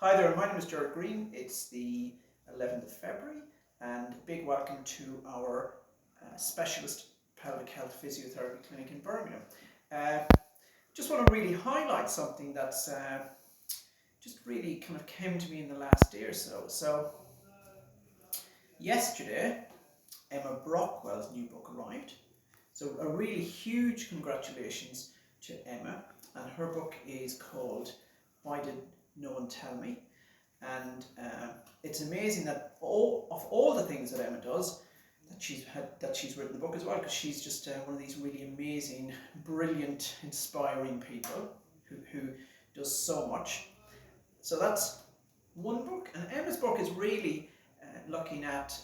Hi there, my name is Gerard Green. It's the 11th of February and a big welcome to our specialist pelvic health physiotherapy clinic in Birmingham. Just want to really highlight something that's just really kind of came to me in the last day or so. So yesterday, Emma Brockwell's new book arrived. So a really huge congratulations to Emma, and her book is called Why Did No One Tell Me? And it's amazing that all the things that Emma does, that she's written the book as well, because she's just one of these really amazing, brilliant, inspiring people who does so much. So that's one book, and Emma's book is really looking at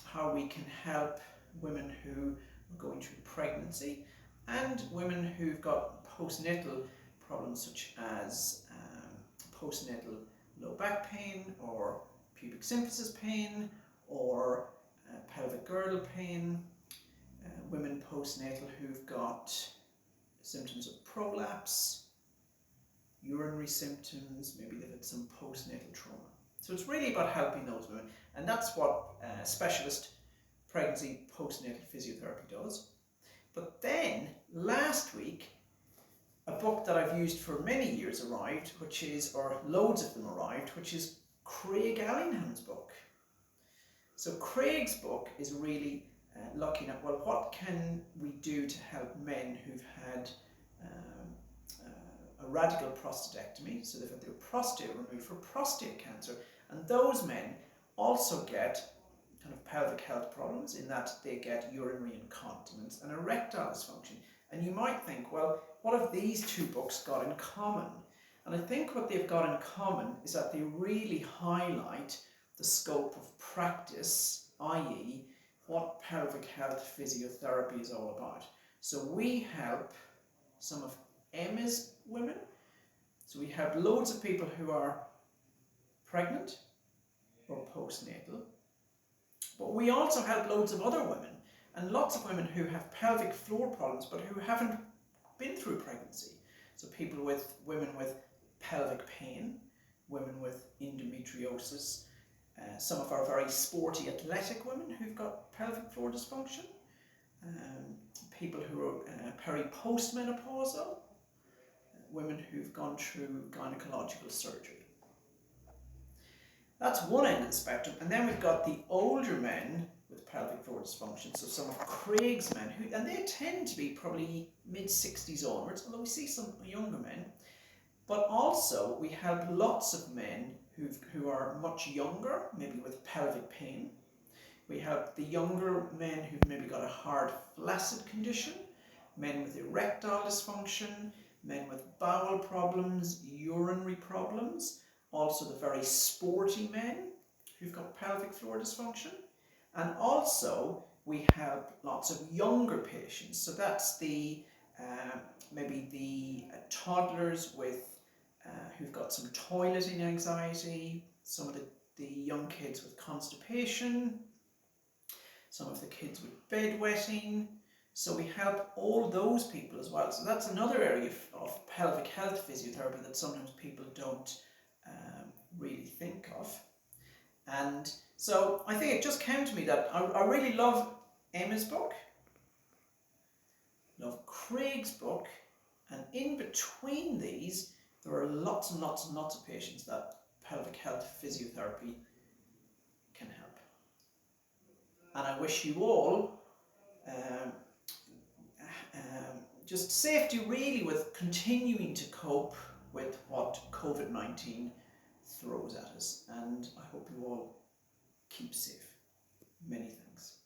how we can help women who are going through pregnancy and women who've got postnatal problems such as postnatal low back pain or pubic symphysis pain or pelvic girdle pain, women postnatal who've got symptoms of prolapse, urinary symptoms, maybe they've had some postnatal trauma. So it's really about helping those women, and that's what specialist pregnancy postnatal physiotherapy does. But then last week, a book that I've used for many years arrived, or loads of them arrived, which is Craig Allingham's book. So Craig's book is really looking at, well, what can we do to help men who've had a radical prostatectomy, so they've had their prostate removed for prostate cancer, and those men also get kind of pelvic health problems in that they get urinary incontinence and erectile dysfunction. And you might think, well, what have these two books got in common? And I think what they've got in common is that they really highlight the scope of practice, i.e. what pelvic health physiotherapy is all about. So we help some of Emma's women. So we help loads of people who are pregnant or postnatal, but we also help loads of other women, and lots of women who have pelvic floor problems but who haven't been through pregnancy. So women with pelvic pain, women with endometriosis, some of our very sporty athletic women who've got pelvic floor dysfunction, people who are peri-postmenopausal, women who've gone through gynecological surgery. That's one end of the spectrum, and then we've got the older men with pelvic floor dysfunction, so some of Craig's men, and they tend to be probably mid-60s onwards, although we see some younger men. But also we help lots of men who are much younger, maybe with pelvic pain. We help the younger men who've maybe got a hard flaccid condition, men with erectile dysfunction, men with bowel problems, urinary problems, also the very sporty men who've got pelvic floor dysfunction. And also we help lots of younger patients. So that's maybe the toddlers who've got some toileting anxiety, some of the young kids with constipation, some of the kids with bedwetting. So we help all those people as well. So that's another area of pelvic health physiotherapy that sometimes people don't really think of. And so I think it just came to me that I really love Emma's book, love Craig's book, and in between these there are lots and lots and lots of patients that pelvic health physiotherapy can help. And I wish you all just safety really with continuing to cope with what COVID-19 throws at us, and I hope you all keep safe. Many thanks.